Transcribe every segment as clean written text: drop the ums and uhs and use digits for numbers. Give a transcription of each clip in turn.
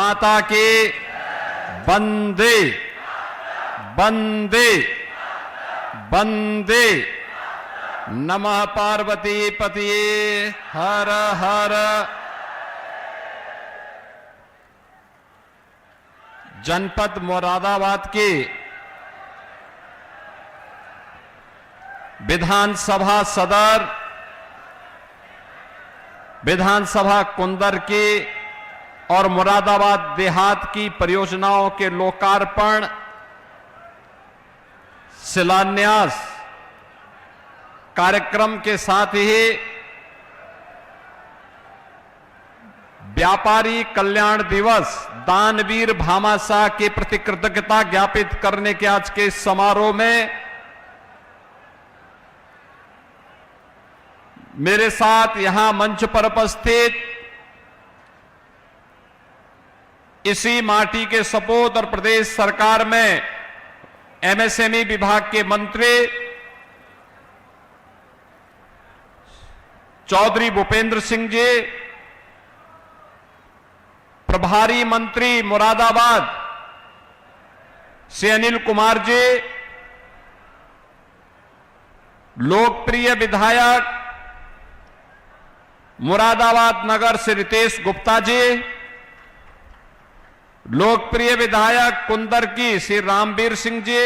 माता की वंदे वंदे वंदे। नमः पार्वती पतिये हर हर। जनपद मुरादाबाद के विधानसभा सदर, विधानसभा कुंदर की और मुरादाबाद देहात की परियोजनाओं के लोकार्पण, शिलान्यास कार्यक्रम के साथ ही व्यापारी कल्याण दिवस दानवीर भामाशाह के प्रति कृतज्ञता ज्ञापित करने के आज के इस समारोह में मेरे साथ यहां मंच पर उपस्थित इसी माटी के सपूत और प्रदेश सरकार में एमएसएमई विभाग के मंत्री चौधरी भूपेंद्र सिंह जी, प्रभारी मंत्री मुरादाबाद श्री अनिल कुमार जी, लोकप्रिय विधायक मुरादाबाद नगर से रितेश गुप्ता जी, लोकप्रिय विधायक कुंदर की श्री रामवीर सिंह जी,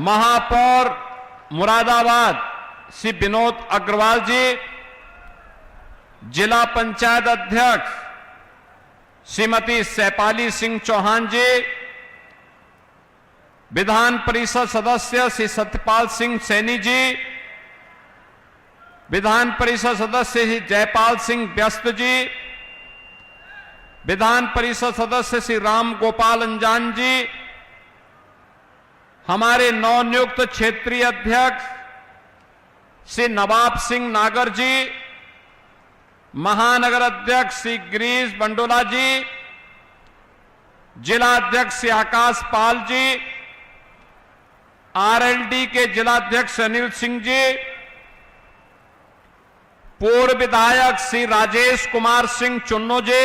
महापौर मुरादाबाद श्री विनोद अग्रवाल जी, जिला पंचायत अध्यक्ष श्रीमती सैपाली सिंह चौहान जी, विधान परिषद सदस्य श्री सत्यपाल सिंह सैनी जी, विधान परिषद सदस्य श्री जयपाल सिंह व्यस्त जी, विधान परिषद सदस्य श्री राम गोपाल अंजान जी, हमारे नवनियुक्त क्षेत्रीय अध्यक्ष श्री नवाब सिंह नागर जी, महानगर अध्यक्ष श्री गिरीश बंडोला जी, जिला अध्यक्ष श्री आकाश पाल जी, आरएलडी के जिला अध्यक्ष अनिल सिंह जी, पूर्व विधायक श्री राजेश कुमार सिंह चुन्नो जी,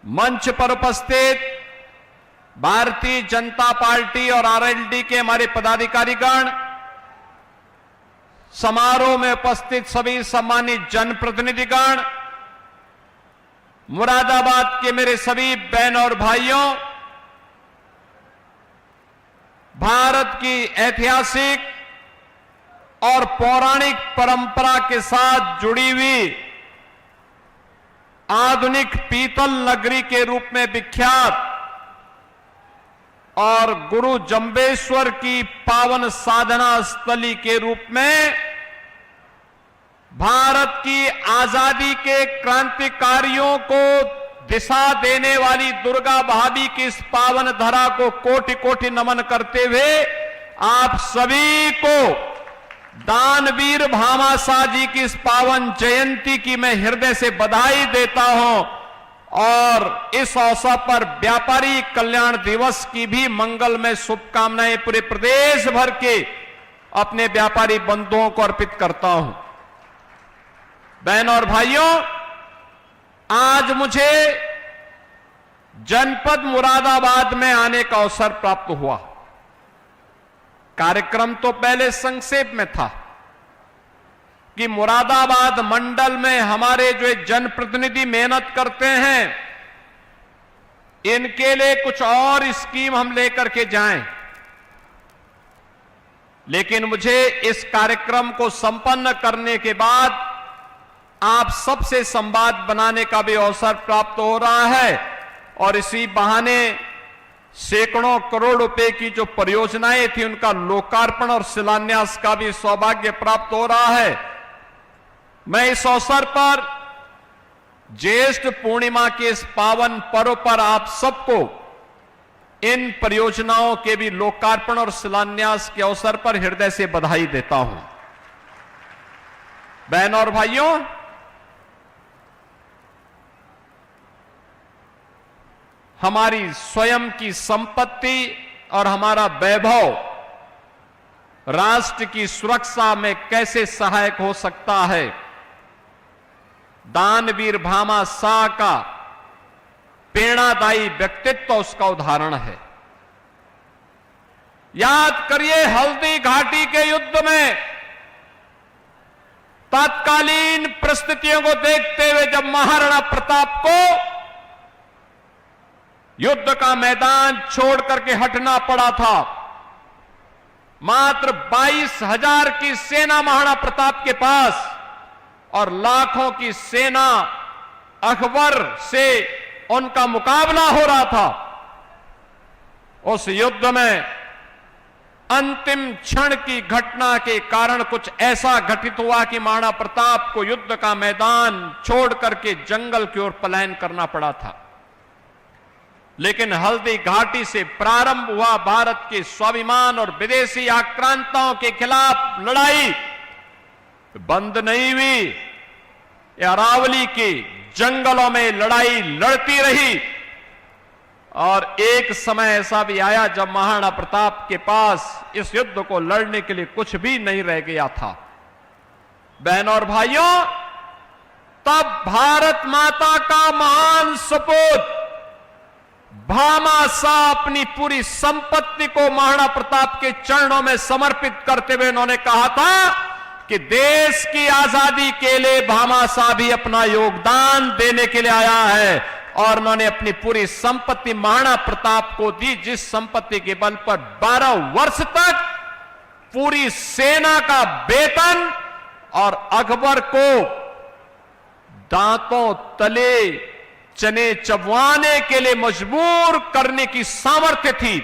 मंच पर उपस्थित भारतीय जनता पार्टी और आरएलडी के हमारे पदाधिकारीगण, समारोह में उपस्थित सभी सम्मानित जनप्रतिनिधिगण, मुरादाबाद के मेरे सभी बहन और भाइयों, भारत की ऐतिहासिक और पौराणिक परंपरा के साथ जुड़ी हुई आधुनिक पीतल नगरी के रूप में विख्यात और गुरु जंबेश्वर की पावन साधना स्थली के रूप में भारत की आजादी के क्रांतिकारियों को दिशा देने वाली दुर्गा भाभी की इस पावन धरा को कोटि कोटि नमन करते हुए आप सभी को दानवीर भामाशाह जी की इस पावन जयंती की मैं हृदय से बधाई देता हूं और इस अवसर पर व्यापारी कल्याण दिवस की भी मंगलमय शुभकामनाएं पूरे प्रदेश भर के अपने व्यापारी बंधुओं को अर्पित करता हूं। बहनों और भाइयों, आज मुझे जनपद मुरादाबाद में आने का अवसर प्राप्त हुआ। कार्यक्रम तो पहले संक्षेप में था कि मुरादाबाद मंडल में हमारे जो जनप्रतिनिधि मेहनत करते हैं, इनके लिए कुछ और स्कीम हम लेकर के जाएं। लेकिन मुझे इस कार्यक्रम को संपन्न करने के बाद आप सबसे संवाद बनाने का भी अवसर प्राप्त हो रहा है और इसी बहाने सैकड़ों करोड़ रुपए की जो परियोजनाएं थी उनका लोकार्पण और शिलान्यास का भी सौभाग्य प्राप्त हो रहा है। मैं इस अवसर पर ज्येष्ठ पूर्णिमा के इस पावन पर्व पर आप सबको इन परियोजनाओं के भी लोकार्पण और शिलान्यास के अवसर पर हृदय से बधाई देता हूं। बहनों और भाइयों, हमारी स्वयं की संपत्ति और हमारा वैभव राष्ट्र की सुरक्षा में कैसे सहायक हो सकता है, दानवीर भामा शाह का प्रेरणादायी व्यक्तित्व उसका उदाहरण है। याद करिए, हल्दी घाटी के युद्ध में तत्कालीन परिस्थितियों को देखते हुए जब महाराणा प्रताप को युद्ध का मैदान छोड़ करके हटना पड़ा था, मात्र 22,000 की सेना महाराणा प्रताप के पास और लाखों की सेना अकबर से उनका मुकाबला हो रहा था। उस युद्ध में अंतिम क्षण की घटना के कारण कुछ ऐसा घटित हुआ कि महाराणा प्रताप को युद्ध का मैदान छोड़ करके जंगल की ओर पलायन करना पड़ा था। लेकिन हल्दी घाटी से प्रारंभ हुआ भारत के स्वाभिमान और विदेशी आक्रांताओं के खिलाफ लड़ाई बंद नहीं हुई। अरावली के जंगलों में लड़ाई लड़ती रही और एक समय ऐसा भी आया जब महाराणा प्रताप के पास इस युद्ध को लड़ने के लिए कुछ भी नहीं रह गया था। बहनों और भाइयों, तब भारत माता का महान सपूत भामा शाह अपनी पूरी संपत्ति को महाराणा प्रताप के चरणों में समर्पित करते हुए उन्होंने कहा था कि देश की आजादी के लिए भामा शाह भी अपना योगदान देने के लिए आया है। और उन्होंने अपनी पूरी संपत्ति महाराणा प्रताप को दी, जिस संपत्ति के बल पर 12 वर्ष तक पूरी सेना का वेतन और अकबर को दांतों तले चने चबवाने के लिए मजबूर करने की सामर्थ्य थी,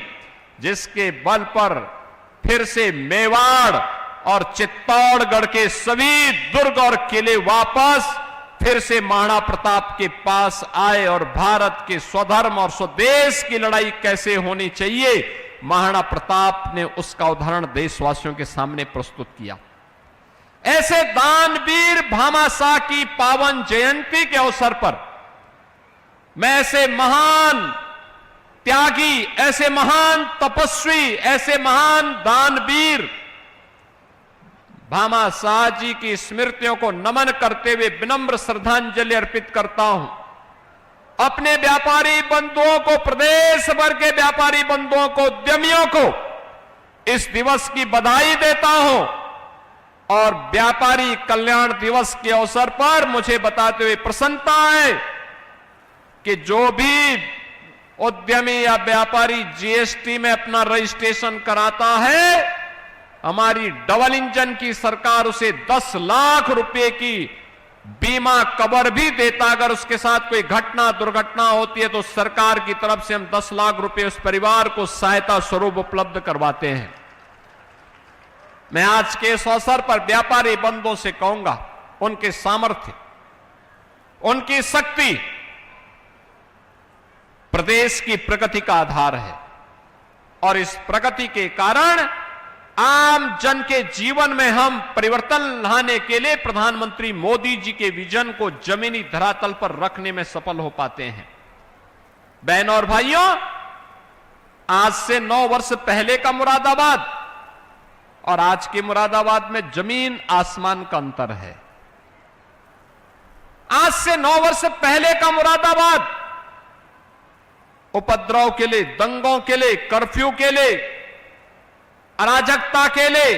जिसके बल पर फिर से मेवाड़ और चित्तौड़गढ़ के सभी दुर्ग और किले वापस फिर से महाराणा प्रताप के पास आए और भारत के स्वधर्म और स्वदेश की लड़ाई कैसे होनी चाहिए, महाराणा प्रताप ने उसका उदाहरण देशवासियों के सामने प्रस्तुत किया। ऐसे दानवीर भामा शाह की पावन जयंती के अवसर पर मैं ऐसे महान त्यागी, ऐसे महान तपस्वी, ऐसे महान दानवीर भामा शाह जी की स्मृतियों को नमन करते हुए विनम्र श्रद्धांजलि अर्पित करता हूं। अपने व्यापारी बंधुओं को, प्रदेश भर के व्यापारी बंधुओं को, उद्यमियों को इस दिवस की बधाई देता हूं और व्यापारी कल्याण दिवस के अवसर पर मुझे बताते हुए प्रसन्नता है कि जो भी उद्यमी या व्यापारी जीएसटी में अपना रजिस्ट्रेशन कराता है, हमारी डबल इंजन की सरकार उसे 10 लाख रुपए की बीमा कवर भी देता। अगर उसके साथ कोई घटना दुर्घटना होती है तो सरकार की तरफ से हम 10 लाख रुपए उस परिवार को सहायता स्वरूप उपलब्ध करवाते हैं। मैं आज के इस अवसर पर व्यापारी बंधुओं से कहूंगा, उनके सामर्थ्य, उनकी शक्ति प्रदेश की प्रगति का आधार है और इस प्रगति के कारण आम जन के जीवन में हम परिवर्तन लाने के लिए प्रधानमंत्री मोदी जी के विजन को जमीनी धरातल पर रखने में सफल हो पाते हैं। बहनों और भाइयों, आज से 9 वर्ष पहले का मुरादाबाद और आज के मुरादाबाद में जमीन आसमान का अंतर है। आज से 9 वर्ष पहले का मुरादाबाद उपद्रव के लिए, दंगों के लिए, कर्फ्यू के लिए, अराजकता के लिए,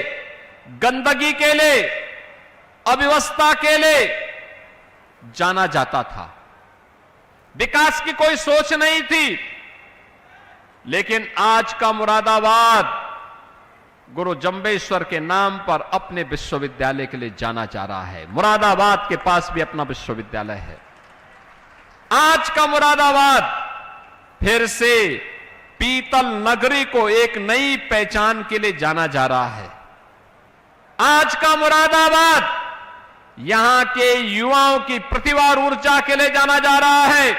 गंदगी के लिए, अव्यवस्था के लिए जाना जाता था। विकास की कोई सोच नहीं थी। लेकिन आज का मुरादाबाद गुरु जंबेश्वर के नाम पर अपने विश्वविद्यालय के लिए जाना जा रहा है। मुरादाबाद के पास भी अपना विश्वविद्यालय है। आज का मुरादाबाद फिर से पीतल नगरी को एक नई पहचान के लिए जाना जा रहा है। आज का मुरादाबाद यहां के युवाओं की प्रतिभा और ऊर्जा के लिए जाना जा रहा है।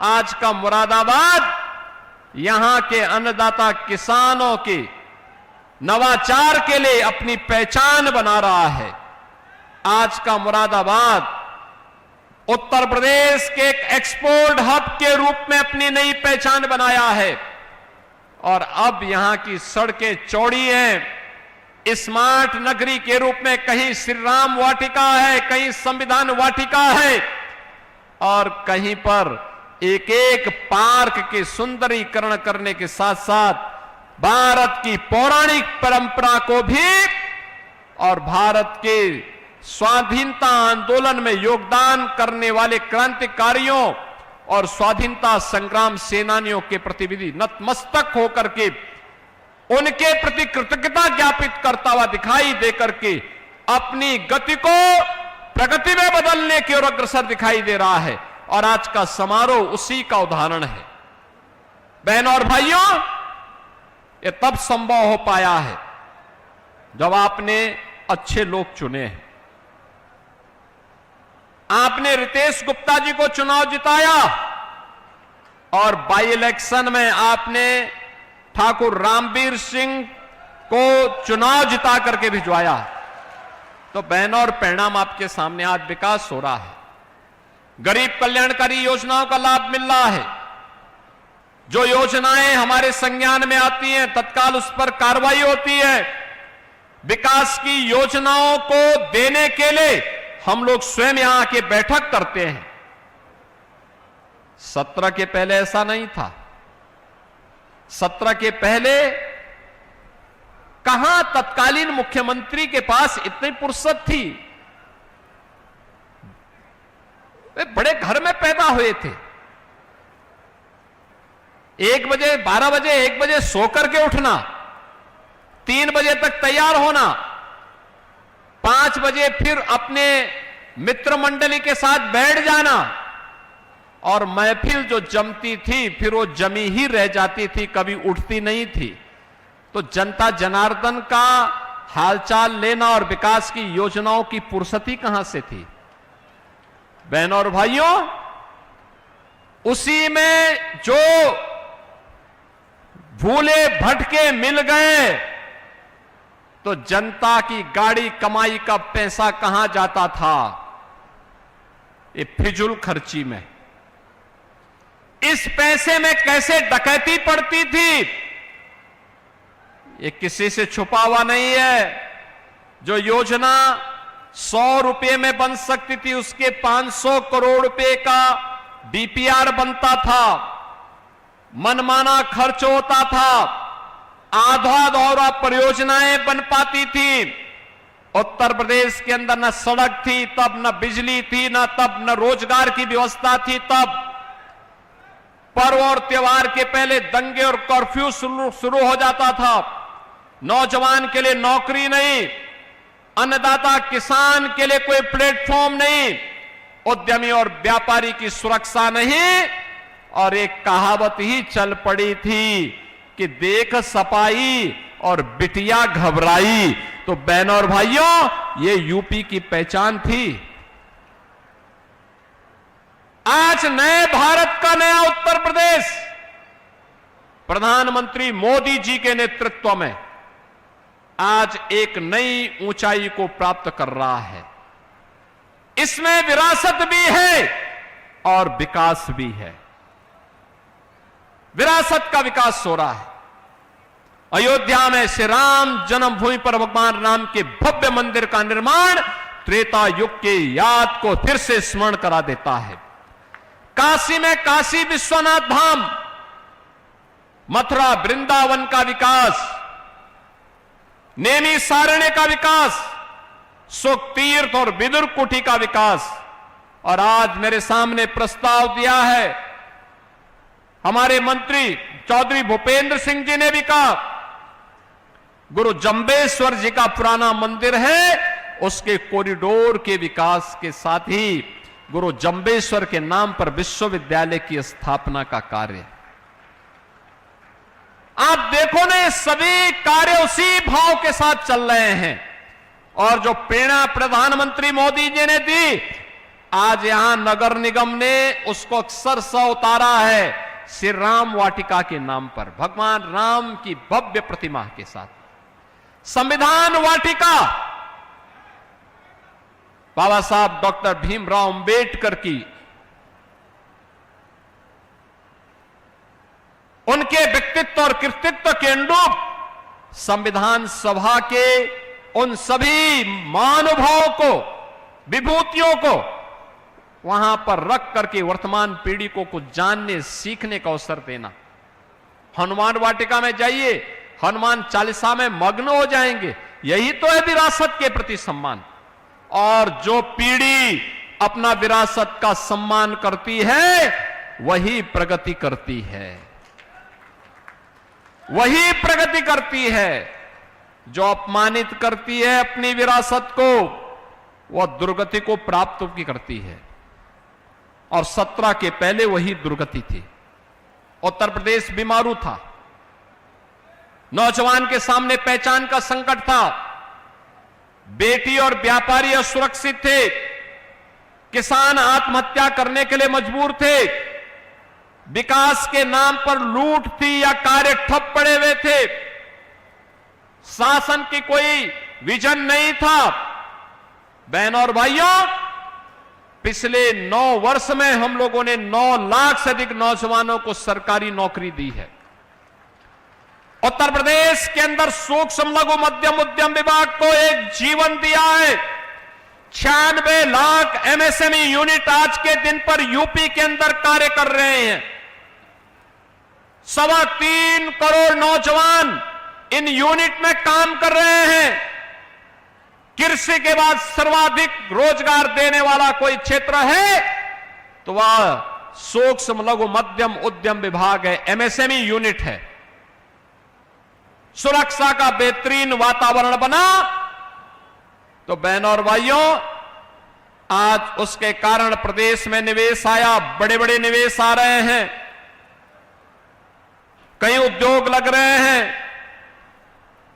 आज का मुरादाबाद यहां के अन्नदाता किसानों के नवाचार के लिए अपनी पहचान बना रहा है। आज का मुरादाबाद उत्तर प्रदेश के एक एक्सपोर्ट हब के रूप में अपनी नई पहचान बनाया है और अब यहां की सड़कें चौड़ी हैं, स्मार्ट नगरी के रूप में कहीं श्री राम वाटिका है, कहीं संविधान वाटिका है, और कहीं पर एक एक पार्क के सुंदरीकरण करने के साथ साथ भारत की पौराणिक परंपरा को भी और भारत के स्वाधीनता आंदोलन में योगदान करने वाले क्रांतिकारियों और स्वाधीनता संग्राम सेनानियों के प्रति भी नतमस्तक होकर के उनके प्रति कृतज्ञता ज्ञापित करता हुआ दिखाई देकर के अपनी गति को प्रगति में बदलने की ओर अग्रसर दिखाई दे रहा है। और आज का समारोह उसी का उदाहरण है। बहनों और भाइयों, यह तब संभव हो पाया है जब आपने अच्छे लोग चुने हैं। आपने रितेश गुप्ता जी को चुनाव जिताया और बाई इलेक्शन में आपने ठाकुर रामवीर सिंह को चुनाव जिता करके भिजवाया। तो बहनों, और परिणाम आपके सामने आज विकास हो रहा है। गरीब कल्याणकारी योजनाओं का लाभ मिल रहा है। जो योजनाएं हमारे संज्ञान में आती हैं तत्काल उस पर कार्रवाई होती है। विकास की योजनाओं को देने के लिए हम लोग स्वयं यहां आके बैठक करते हैं। 17 के पहले ऐसा नहीं था। 17 के पहले कहां तत्कालीन मुख्यमंत्री के पास इतनी फुर्सत थी। वे बड़े घर में पैदा हुए थे। 1 बजे, 12 बजे, 1 बजे सो करके उठना, 3 बजे तक तैयार होना, 5 बजे फिर अपने मित्र मंडली के साथ बैठ जाना, और महफिल जो जमती थी फिर वो जमी ही रह जाती थी, कभी उठती नहीं थी। तो जनता जनार्दन का हालचाल लेना और विकास की योजनाओं की फुर्सती कहां से थी। बहनों और भाइयों, उसी में जो भूले भटके मिल गए तो जनता की गाड़ी कमाई का पैसा कहां जाता था। ये फिजूल खर्ची में। इस पैसे में कैसे डकैती पड़ती थी ये किसी से छुपा हुआ नहीं है। जो योजना 100 रुपए में बन सकती थी उसके 500 करोड़ रुपए का डीपीआर बनता था। मनमाना खर्च होता था। आधा दौरा परियोजनाएं बन पाती थी। उत्तर प्रदेश के अंदर न सड़क थी तब, न बिजली थी, न तब न रोजगार की व्यवस्था थी तब। पर्व और त्योहार के पहले दंगे और कर्फ्यू शुरू हो जाता था। नौजवान के लिए नौकरी नहीं, अन्नदाता किसान के लिए कोई प्लेटफॉर्म नहीं, उद्यमी और व्यापारी की सुरक्षा नहीं, और एक कहावत ही चल पड़ी थी कि देख सपाई और बिटिया घबराई। तो बहनों और भाइयों, ये यूपी की पहचान थी। आज नए भारत का नया उत्तर प्रदेश प्रधानमंत्री मोदी जी के नेतृत्व में आज एक नई ऊंचाई को प्राप्त कर रहा है। इसमें विरासत भी है और विकास भी है। विरासत का विकास हो रहा है। अयोध्या में श्री राम जन्मभूमि पर भगवान राम के भव्य मंदिर का निर्माण त्रेता युग के याद को फिर से स्मरण करा देता है। काशी में काशी विश्वनाथ धाम, मथुरा वृंदावन का विकास, नेमी सारण्य का विकास, सुख तीर्थ और विदुर कुटी का विकास। और आज मेरे सामने प्रस्ताव दिया है हमारे मंत्री चौधरी भूपेंद्र सिंह जी ने भी कहा, गुरु जंबेश्वर जी का पुराना मंदिर है, उसके कॉरिडोर के विकास के साथ ही गुरु जंबेश्वर के नाम पर विश्वविद्यालय की स्थापना का कार्य। आप देखो ना, ये सभी कार्य उसी भाव के साथ चल रहे हैं। और जो प्रेरणा प्रधानमंत्री मोदी जी ने दी, आज यहां नगर निगम ने उसको अक्षरशः उतारा है श्री राम वाटिका के नाम पर, भगवान राम की भव्य प्रतिमा के साथ। संविधान वाटिका बाबा साहब डॉक्टर भीमराव अंबेडकर की, उनके व्यक्तित्व और कृतित्व के अनुरूप संविधान सभा के उन सभी महानुभावों को, विभूतियों को वहां पर रख करके वर्तमान पीढ़ी को कुछ जानने सीखने का अवसर देना। हनुमान वाटिका में जाइए, हनुमान चालीसा में मग्न हो जाएंगे। यही तो है विरासत के प्रति सम्मान। और जो पीढ़ी अपना विरासत का सम्मान करती है वही प्रगति करती है, वही प्रगति करती है। जो अपमानित करती है अपनी विरासत को, वह दुर्गति को प्राप्त की करती है। और 17 के पहले वही दुर्गति थी। उत्तर प्रदेश बीमारू था, नौजवान के सामने पहचान का संकट था, बेटी और व्यापारी असुरक्षित थे, किसान आत्महत्या करने के लिए मजबूर थे, विकास के नाम पर लूट थी या कार्य ठप पड़े हुए थे, शासन की कोई विजन नहीं था। बहनों और भाइयों, पिछले 9 वर्ष में हम लोगों ने 9 लाख से अधिक नौजवानों को सरकारी नौकरी दी है। उत्तर प्रदेश के अंदर सूक्ष्म लघु मध्यम उद्यम विभाग को एक जीवन दिया है। 96 लाख एमएसएमई यूनिट आज के दिन पर यूपी के अंदर कार्य कर रहे हैं। 3.25 करोड़ नौजवान इन यूनिट में काम कर रहे हैं। कृषि के बाद सर्वाधिक रोजगार देने वाला कोई क्षेत्र है तो वह सूक्ष्म लघु मध्यम उद्यम विभाग है, एमएसएमई यूनिट है। सुरक्षा का बेहतरीन वातावरण बना तो बहनों और भाइयों, आज उसके कारण प्रदेश में निवेश आया, बड़े बड़े निवेश आ रहे हैं, कई उद्योग लग रहे हैं,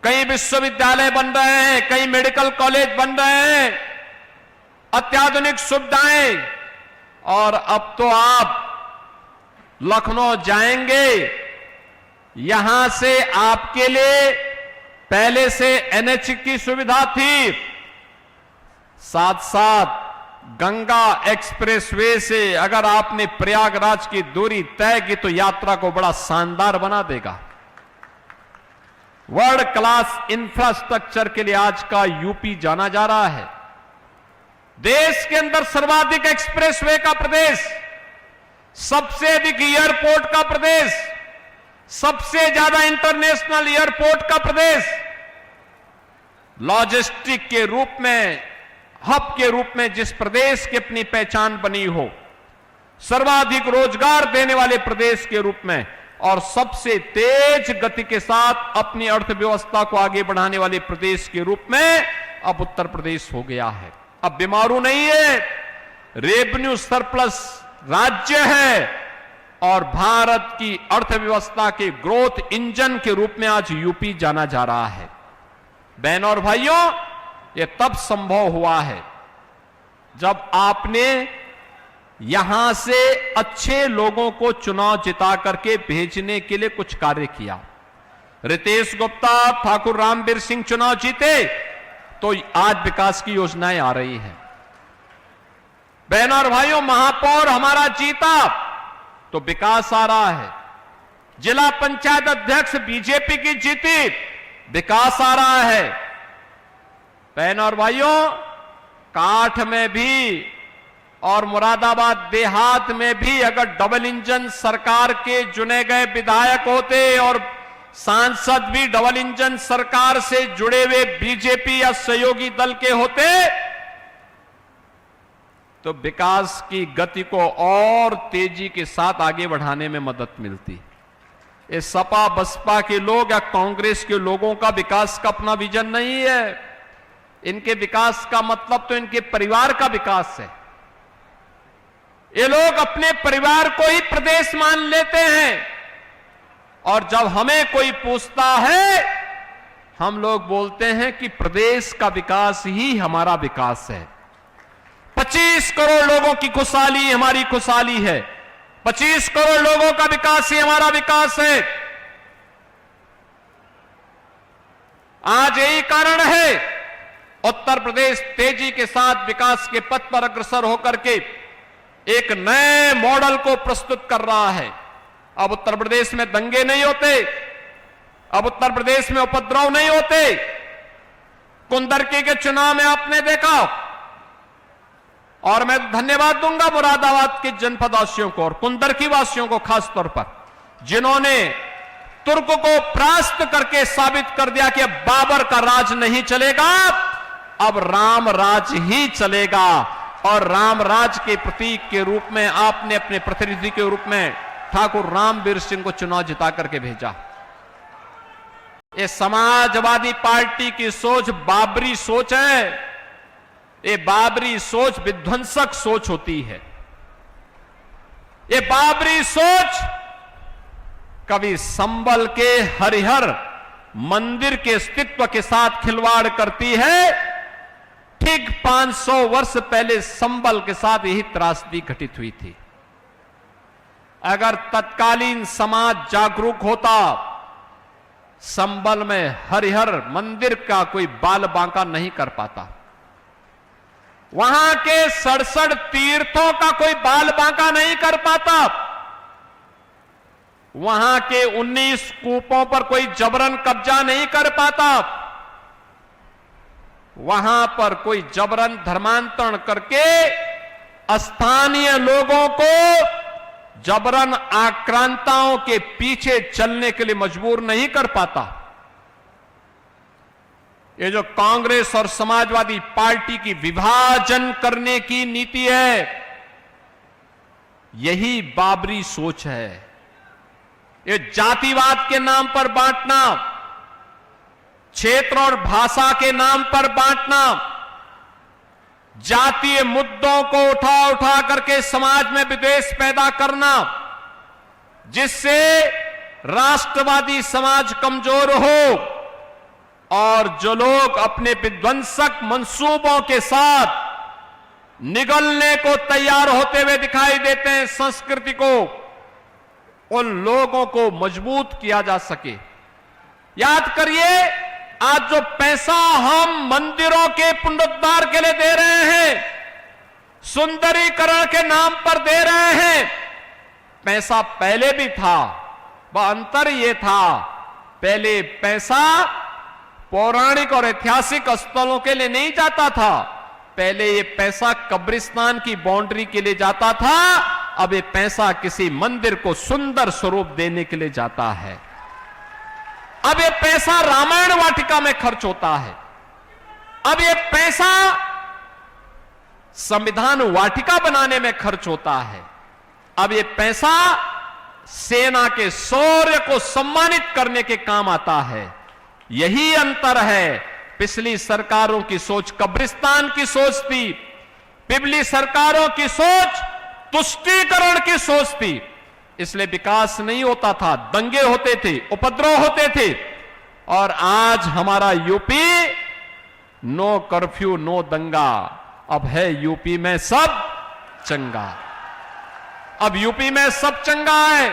कई विश्वविद्यालय बन रहे हैं, कई मेडिकल कॉलेज बन रहे हैं, अत्याधुनिक सुविधाएं। और अब तो आप लखनऊ जाएंगे, यहां से आपके लिए पहले से एनएच की सुविधा थी, साथ साथ गंगा एक्सप्रेसवे से अगर आपने प्रयागराज की दूरी तय की तो यात्रा को बड़ा शानदार बना देगा। वर्ल्ड क्लास इंफ्रास्ट्रक्चर के लिए आज का यूपी जाना जा रहा है। देश के अंदर सर्वाधिक एक्सप्रेसवे का प्रदेश, सबसे अधिक एयरपोर्ट का प्रदेश, सबसे ज्यादा इंटरनेशनल एयरपोर्ट का प्रदेश, लॉजिस्टिक के रूप में, हब के रूप में जिस प्रदेश की अपनी पहचान बनी हो, सर्वाधिक रोजगार देने वाले प्रदेश के रूप में और सबसे तेज गति के साथ अपनी अर्थव्यवस्था को आगे बढ़ाने वाले प्रदेश के रूप में अब उत्तर प्रदेश हो गया है। अब बीमारू नहीं है, रेवेन्यू सरप्लस राज्य है और भारत की अर्थव्यवस्था के ग्रोथ इंजन के रूप में आज यूपी जाना जा रहा है। बहनों और भाइयों, यह तब संभव हुआ है जब आपने यहां से अच्छे लोगों को चुनाव जिता करके भेजने के लिए कुछ कार्य किया। रितेश गुप्ता, ठाकुर रामवीर सिंह चुनाव जीते तो आज विकास की योजनाएं आ रही हैं। बहनों और भाइयों, महापौर हमारा जीता तो विकास आ रहा है। जिला पंचायत अध्यक्ष बीजेपी की जीती, विकास आ रहा है। बहनों और भाइयों, काठ में भी और मुरादाबाद देहात में भी अगर डबल इंजन सरकार के चुने गए विधायक होते और सांसद भी डबल इंजन सरकार से जुड़े हुए बीजेपी या सहयोगी दल के होते तो विकास की गति को और तेजी के साथ आगे बढ़ाने में मदद मिलती। ये सपा बसपा के लोग या कांग्रेस के लोगों का विकास का अपना विजन नहीं है। इनके विकास का मतलब तो इनके परिवार का विकास है। ये लोग अपने परिवार को ही प्रदेश मान लेते हैं और जब हमें कोई पूछता है हम लोग बोलते हैं कि प्रदेश का विकास ही हमारा विकास है। 25 करोड़ लोगों की खुशहाली हमारी खुशहाली है, 25 करोड़ लोगों का विकास ही हमारा विकास है। आज यही कारण है उत्तर प्रदेश तेजी के साथ विकास के पथ पर अग्रसर होकर के एक नए मॉडल को प्रस्तुत कर रहा है। अब उत्तर प्रदेश में दंगे नहीं होते, अब उत्तर प्रदेश में उपद्रव नहीं होते। कुंदरकी के चुनाव में आपने देखा, और मैं धन्यवाद दूंगा मुरादाबाद के जनपद वासियों को और कुंदरकी वासियों को खास तौर पर, जिन्होंने तुर्क को परास्त करके साबित कर दिया कि अब बाबर का राज नहीं चलेगा, अब राम राज ही चलेगा। और राम राज के प्रतीक के रूप में आपने अपने प्रतिनिधि के रूप में ठाकुर रामवीर सिंह को चुनाव जिता करके भेजा। ये समाजवादी पार्टी की सोच बाबरी सोच है। ये बाबरी सोच विध्वंसक सोच होती है। ये बाबरी सोच कभी संबल के हरिहर मंदिर के अस्तित्व के साथ खिलवाड़ करती है। ठीक 500 वर्ष पहले संबल के साथ यही त्रासदी घटित हुई थी। अगर तत्कालीन समाज जागरूक होता, संबल में हरिहर मंदिर का कोई बाल बांका नहीं कर पाता। वहां के 67 तीर्थों का कोई बाल बांका नहीं कर पाता। वहां के 19 कूपों पर कोई जबरन कब्जा नहीं कर पाता। वहां पर कोई जबरन धर्मांतरण करके स्थानीय लोगों को जबरन आक्रांताओं के पीछे चलने के लिए मजबूर नहीं कर पाता। ये जो कांग्रेस और समाजवादी पार्टी की विभाजन करने की नीति है, यही बाबरी सोच है। ये जातिवाद के नाम पर बांटना, क्षेत्र और भाषा के नाम पर बांटना, जातीय मुद्दों को उठा उठा करके समाज में विद्वेष पैदा करना, जिससे राष्ट्रवादी समाज कमजोर हो और जो लोग अपने विध्वंसक मंसूबों के साथ निगलने को तैयार होते हुए दिखाई देते हैं संस्कृति को, उन लोगों को मजबूत किया जा सके। याद करिए, आज जो पैसा हम मंदिरों के पुनरुद्धार के लिए दे रहे हैं, सुंदरीकरण के नाम पर दे रहे हैं, पैसा पहले भी था। वह अंतर यह था, पहले पैसा पौराणिक और ऐतिहासिक स्थलों के लिए नहीं जाता था। पहले ये पैसा कब्रिस्तान की बाउंड्री के लिए जाता था। अब ये पैसा किसी मंदिर को सुंदर स्वरूप देने के लिए जाता है। अब ये पैसा रामायण वाटिका में खर्च होता है। अब ये पैसा संविधान वाटिका बनाने में खर्च होता है। अब ये पैसा सेना के शौर्य को सम्मानित करने के काम आता है। यही अंतर है। पिछली सरकारों की सोच कब्रिस्तान की सोच थी। पिछली सरकारों की सोच तुष्टीकरण की सोच थी। इसलिए विकास नहीं होता था, दंगे होते थे, उपद्रव होते थे। और आज हमारा यूपी नो कर्फ्यू नो दंगा, अब है यूपी में सब चंगा। अब यूपी में सब चंगा है,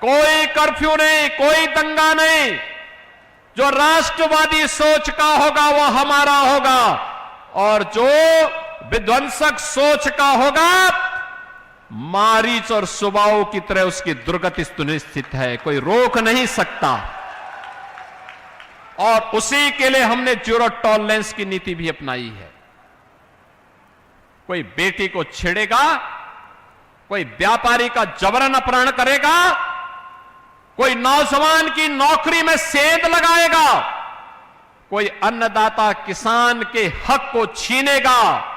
कोई कर्फ्यू नहीं, कोई दंगा नहीं। जो राष्ट्रवादी सोच का होगा वो हमारा होगा, और जो विध्वंसक सोच का होगा मारीच और सुबाओ की तरह उसकी दुर्गति सुनिश्चित है, कोई रोक नहीं सकता। और उसी के लिए हमने जीरो टॉलरेंस की नीति भी अपनाई है। कोई बेटी को छेड़ेगा, कोई व्यापारी का जबरन अपहरण करेगा, कोई नौजवान की नौकरी में सेंध लगाएगा, कोई अन्नदाता किसान के हक को छीनेगा,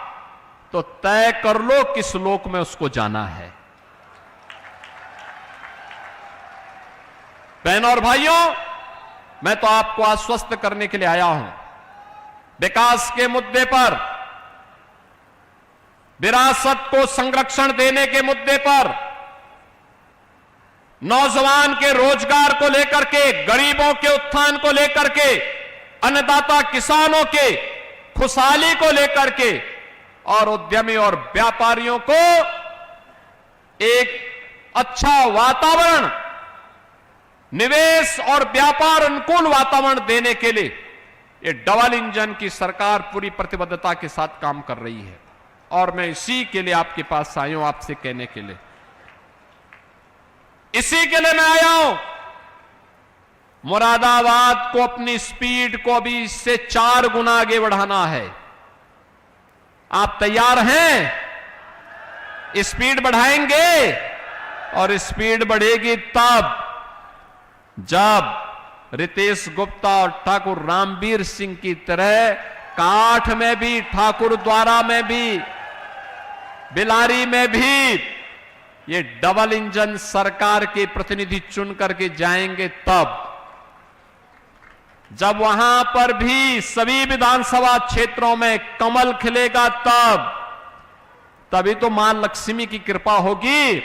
तो तय कर लो किस लोक में उसको जाना है। बहनों और भाइयों, मैं तो आपको आश्वस्त करने के लिए आया हूं। विकास के मुद्दे पर, विरासत को संरक्षण देने के मुद्दे पर, नौजवान के रोजगार को लेकर के, गरीबों के उत्थान को लेकर के, अन्नदाता किसानों के खुशहाली को लेकर के, और उद्यमी और व्यापारियों को एक अच्छा वातावरण, निवेश और व्यापार अनुकूल वातावरण देने के लिए ये डबल इंजन की सरकार पूरी प्रतिबद्धता के साथ काम कर रही है। और मैं इसी के लिए आपके पास आया हूं, आपसे कहने के लिए, इसी के लिए मैं आया हूं मुरादाबाद को अपनी स्पीड को अभी इससे 4 गुना आगे बढ़ाना है। आप तैयार हैं? स्पीड बढ़ाएंगे, और स्पीड बढ़ेगी तब जब रितेश गुप्ता और ठाकुर रामवीर सिंह की तरह काठ में भी, ठाकुर द्वारा में भी, बिलारी में भी ये डबल इंजन सरकार के प्रतिनिधि चुन करके जाएंगे। तब जब वहां पर भी सभी विधानसभा क्षेत्रों में कमल खिलेगा, तभी तो मां लक्ष्मी की कृपा होगी।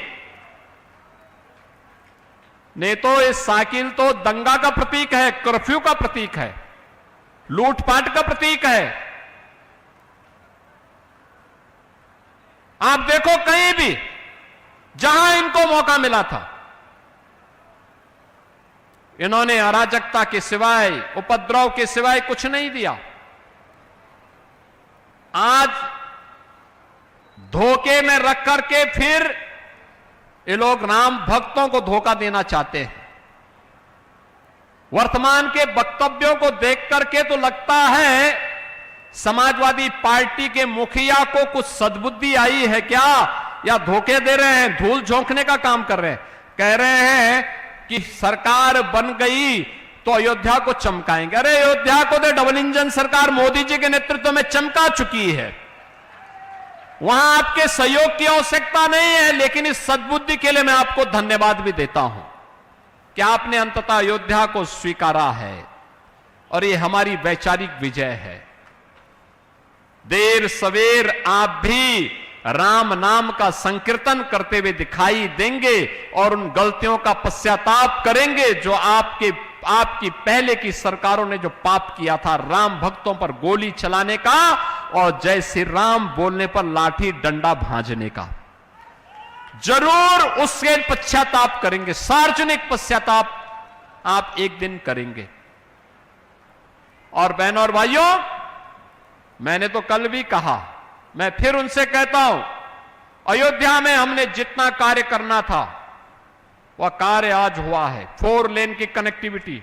नहीं तो ये साइकिल तो दंगा का प्रतीक है, कर्फ्यू का प्रतीक है, लूटपाट का प्रतीक है। आप देखो कहीं भी जहां इनको मौका मिला था, इन्होंने अराजकता के सिवाय, उपद्रव के सिवाय कुछ नहीं दिया। आज धोखे में रख करके फिर ये लोग राम भक्तों को धोखा देना चाहते हैं। वर्तमान के वक्तव्यों को देख करके तो लगता है समाजवादी पार्टी के मुखिया को कुछ सद्बुद्धि आई है क्या, या धोखे दे रहे हैं, धूल झोंकने का काम कर रहे हैं। कह रहे हैं कि सरकार बन गई तो अयोध्या को चमकाएंगे। अरे अयोध्या को तो डबल इंजन सरकार मोदी जी के नेतृत्व में चमका चुकी है। वहां आपके सहयोग की आवश्यकता नहीं है, लेकिन इस सद्बुद्धि के लिए मैं आपको धन्यवाद भी देता हूं कि आपने अंततः अयोध्या को स्वीकारा है, और ये हमारी वैचारिक विजय है। देर सवेर आप भी राम नाम का संकीर्तन करते हुए दिखाई देंगे और उन गलतियों का पश्चाताप करेंगे जो आपकी पहले की सरकारों ने जो पाप किया था, राम भक्तों पर गोली चलाने का और जय श्री राम बोलने पर लाठी डंडा भांजने का। जरूर उसके पश्चाताप करेंगे, सार्वजनिक पश्चाताप आप एक दिन करेंगे। और बहनों और भाइयों, मैंने तो कल भी कहा, मैं फिर उनसे कहता हूं, अयोध्या में हमने जितना कार्य करना था वह कार्य आज हुआ है। 4 लेन की कनेक्टिविटी,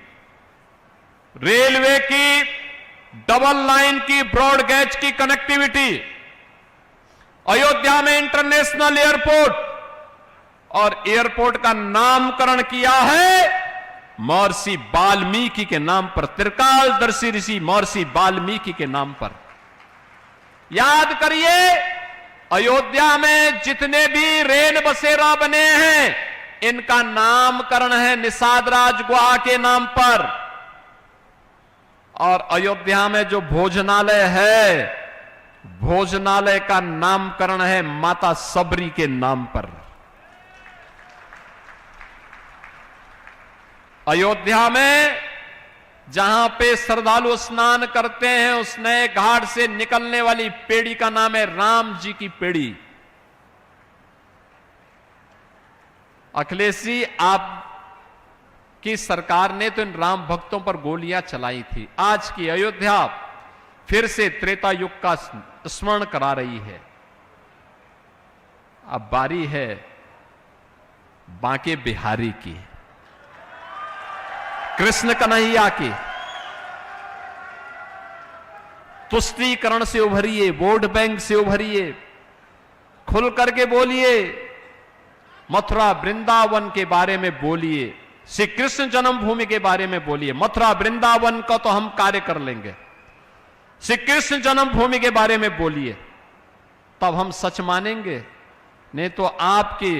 रेलवे की डबल लाइन की ब्रॉड गेज की कनेक्टिविटी, अयोध्या में इंटरनेशनल एयरपोर्ट, और एयरपोर्ट का नामकरण किया है महर्षि वाल्मीकि के नाम पर, त्रिकालदर्शी ऋषि महर्षि वाल्मीकि के नाम पर। याद करिए, अयोध्या में जितने भी रेल बसेरा बने हैं, इनका नामकरण है निषाद राज गुहा के नाम पर। और अयोध्या में जो भोजनालय है, भोजनालय का नामकरण है माता सबरी के नाम पर। अयोध्या में जहां पे श्रद्धालु स्नान करते हैं, उस नए घाट से निकलने वाली पेड़ी का नाम है राम जी की पेड़ी। अखिलेश जी, आपकी सरकार ने तो इन राम भक्तों पर गोलियां चलाई थी। आज की अयोध्या फिर से त्रेता युग का स्मरण करा रही है। अब बारी है बांके बिहारी की, कृष्ण कन्हैया की। तुष्टीकरण से उभरिए, वोट बैंक से उभरिए, खुल करके बोलिए, मथुरा वृंदावन के बारे में बोलिए, श्री कृष्ण जन्मभूमि के बारे में बोलिए। मथुरा वृंदावन का तो हम कार्य कर लेंगे, श्री कृष्ण जन्मभूमि के बारे में बोलिए, तब हम सच मानेंगे। नहीं तो आपके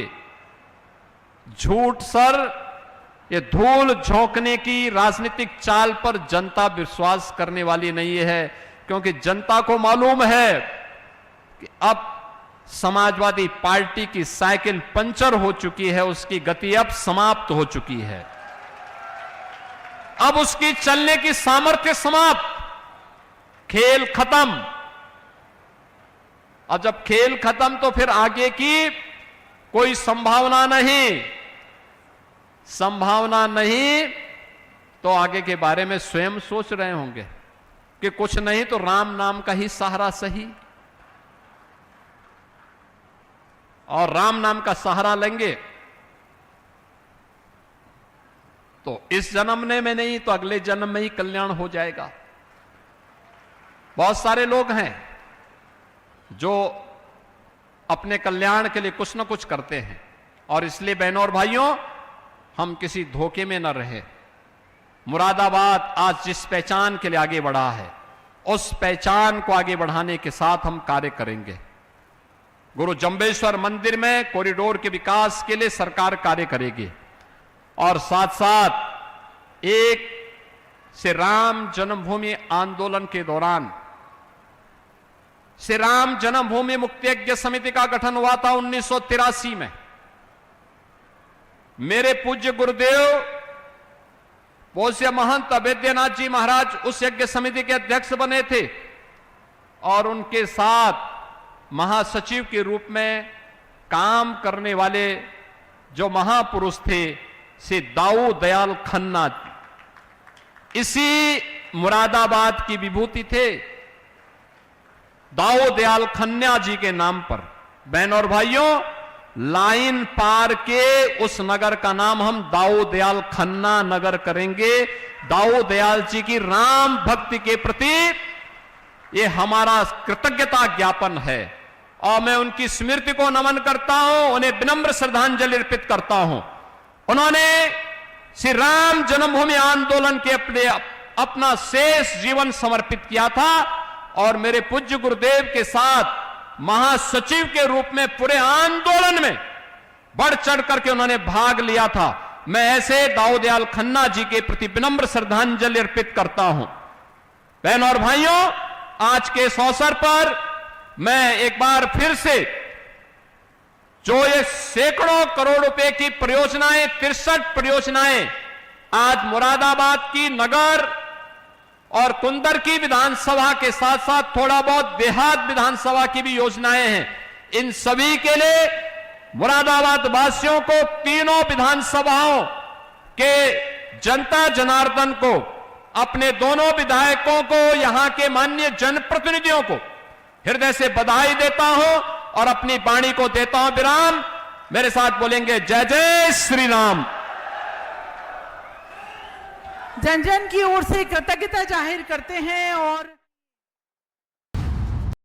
झूठ सर, ये धूल झोंकने की राजनीतिक चाल पर जनता विश्वास करने वाली नहीं है, क्योंकि जनता को मालूम है कि अब समाजवादी पार्टी की साइकिल पंचर हो चुकी है, उसकी गति अब समाप्त हो चुकी है, अब उसकी चलने की सामर्थ्य समाप्त, खेल खत्म। अब जब खेल खत्म तो फिर आगे की कोई संभावना नहीं। संभावना नहीं तो आगे के बारे में स्वयं सोच रहे होंगे कि कुछ नहीं तो राम नाम का ही सहारा सही, और राम नाम का सहारा लेंगे तो इस जन्म में नहीं तो अगले जन्म में ही कल्याण हो जाएगा। बहुत सारे लोग हैं जो अपने कल्याण के लिए कुछ न कुछ करते हैं, और इसलिए बहनों और भाइयों, हम किसी धोखे में न रहे। मुरादाबाद आज जिस पहचान के लिए आगे बढ़ा है, उस पहचान को आगे बढ़ाने के साथ हम कार्य करेंगे। गुरु जंबेश्वर मंदिर में कॉरिडोर के विकास के लिए सरकार कार्य करेगी, और साथ साथ एक श्री राम जन्मभूमि आंदोलन के दौरान श्री राम जन्मभूमि मुक्ति यज्ञ समिति का गठन हुआ था 1983 में। मेरे पूज्य गुरुदेव पूज्य महंत अभेद्यनाथ जी महाराज उस यज्ञ समिति के अध्यक्ष बने थे, और उनके साथ महासचिव के रूप में काम करने वाले जो महापुरुष थे श्री दाऊ दयाल खन्ना, इसी मुरादाबाद की विभूति थे। दाऊ दयाल खन्ना जी के नाम पर, बहन और भाइयों, लाइन पार के उस नगर का नाम हम दाऊ दयाल खन्ना नगर करेंगे। दाऊ दयाल जी की राम भक्ति के प्रति ये हमारा कृतज्ञता ज्ञापन है, और मैं उनकी स्मृति को नमन करता हूं, उन्हें विनम्र श्रद्धांजलि अर्पित करता हूं। उन्होंने श्री राम जन्मभूमि आंदोलन के अपना शेष जीवन समर्पित किया था, और मेरे पूज्य गुरुदेव के साथ महासचिव के रूप में पूरे आंदोलन में बढ़ चढ़ करके उन्होंने भाग लिया था। मैं ऐसे दाऊ दयाल खन्ना जी के प्रति विनम्र श्रद्धांजलि अर्पित करता हूं। बहनों और भाइयों, आज के इस अवसर पर मैं एक बार फिर से जो ये सैकड़ों करोड़ रुपए की परियोजनाएं, 63 परियोजनाएं आज मुरादाबाद की नगर और कुंदर की विधानसभा के साथ साथ थोड़ा बहुत देहात विधानसभा की भी योजनाएं हैं, इन सभी के लिए मुरादाबाद वासियों को, तीनों विधानसभाओं के जनता जनार्दन को, अपने दोनों विधायकों को, यहां के माननीय जनप्रतिनिधियों को हृदय से बधाई देता हूं और अपनी वाणी को देता हूं विराम। मेरे साथ बोलेंगे जय जय श्री राम। जन जन की ओर से कृतज्ञता जाहिर करते हैं और